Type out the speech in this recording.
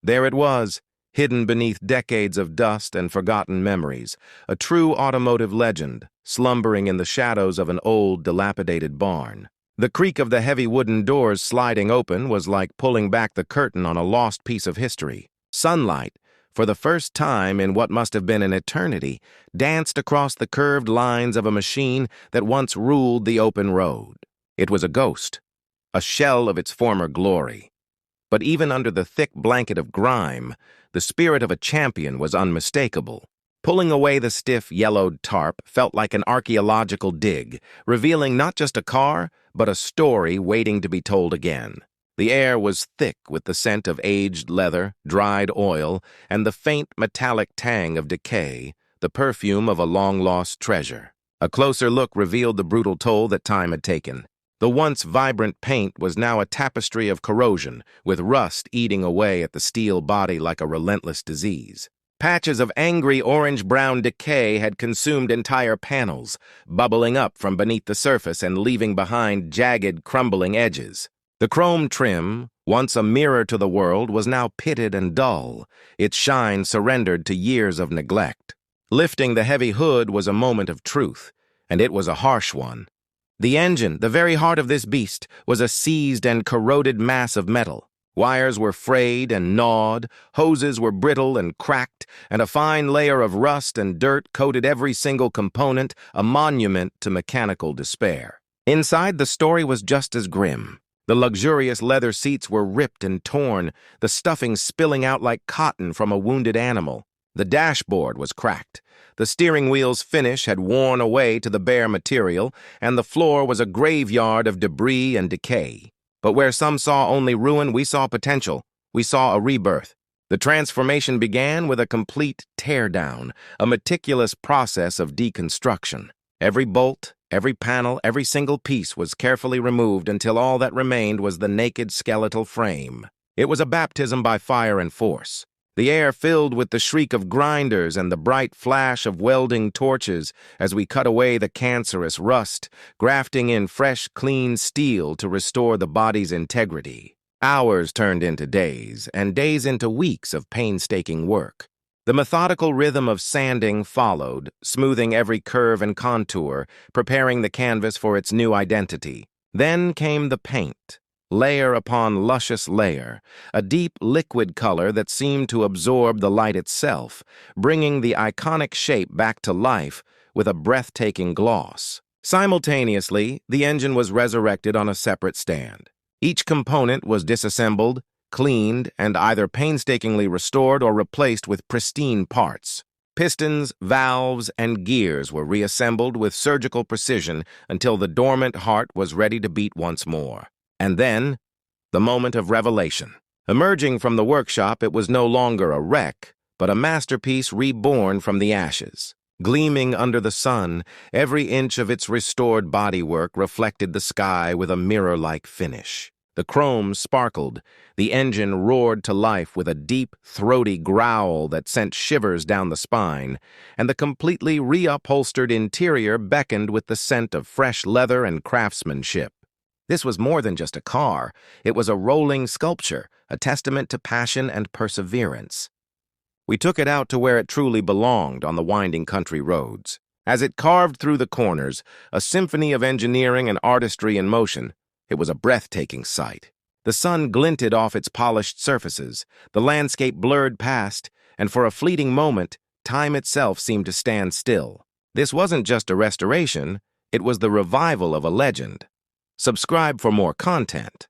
There it was, hidden beneath decades of dust and forgotten memories, a true automotive legend, slumbering in the shadows of an old, dilapidated barn. The creak of the heavy wooden doors sliding open was like pulling back the curtain on a lost piece of history. Sunlight, for the first time in what must have been an eternity, danced across the curved lines of a machine that once ruled the open road. It was a ghost, a shell of its former glory. But even under the thick blanket of grime, the spirit of a champion was unmistakable. Pulling away the stiff, yellowed tarp felt like an archaeological dig, revealing not just a car, but a story waiting to be told again. The air was thick with the scent of aged leather, dried oil, and the faint metallic tang of decay, the perfume of a long-lost treasure. A closer look revealed the brutal toll that time had taken. The once vibrant paint was now a tapestry of corrosion, with rust eating away at the steel body like a relentless disease. Patches of angry orange-brown decay had consumed entire panels, bubbling up from beneath the surface and leaving behind jagged, crumbling edges. The chrome trim, once a mirror to the world, was now pitted and dull, its shine surrendered to years of neglect. Lifting the heavy hood was a moment of truth, and it was a harsh one. The engine, the very heart of this beast, was a seized and corroded mass of metal. Wires were frayed and gnawed, hoses were brittle and cracked, and a fine layer of rust and dirt coated every single component, a monument to mechanical despair. Inside, the story was just as grim. The luxurious leather seats were ripped and torn, the stuffing spilling out like cotton from a wounded animal. The dashboard was cracked. The steering wheel's finish had worn away to the bare material, and the floor was a graveyard of debris and decay. But where some saw only ruin, we saw potential. We saw a rebirth. The transformation began with a complete teardown, a meticulous process of deconstruction. Every bolt, every panel, every single piece was carefully removed until all that remained was the naked skeletal frame. It was a baptism by fire and force. The air filled with the shriek of grinders and the bright flash of welding torches as we cut away the cancerous rust, grafting in fresh, clean steel to restore the body's integrity. Hours turned into days, and days into weeks of painstaking work. The methodical rhythm of sanding followed, smoothing every curve and contour, preparing the canvas for its new identity. Then came the paint. Layer upon luscious layer, a deep liquid color that seemed to absorb the light itself, bringing the iconic shape back to life with a breathtaking gloss. Simultaneously, the engine was resurrected on a separate stand. Each component was disassembled, cleaned, and either painstakingly restored or replaced with pristine parts. Pistons, valves, and gears were reassembled with surgical precision until the dormant heart was ready to beat once more. And then, the moment of revelation. Emerging from the workshop, it was no longer a wreck, but a masterpiece reborn from the ashes. Gleaming under the sun, every inch of its restored bodywork reflected the sky with a mirror-like finish. The chrome sparkled, the engine roared to life with a deep, throaty growl that sent shivers down the spine, and the completely reupholstered interior beckoned with the scent of fresh leather and craftsmanship. This was more than just a car. It was a rolling sculpture, a testament to passion and perseverance. We took it out to where it truly belonged on the winding country roads. As it carved through the corners, a symphony of engineering and artistry in motion, it was a breathtaking sight. The sun glinted off its polished surfaces, the landscape blurred past, and for a fleeting moment, time itself seemed to stand still. This wasn't just a restoration, it was the revival of a legend. Subscribe for more content.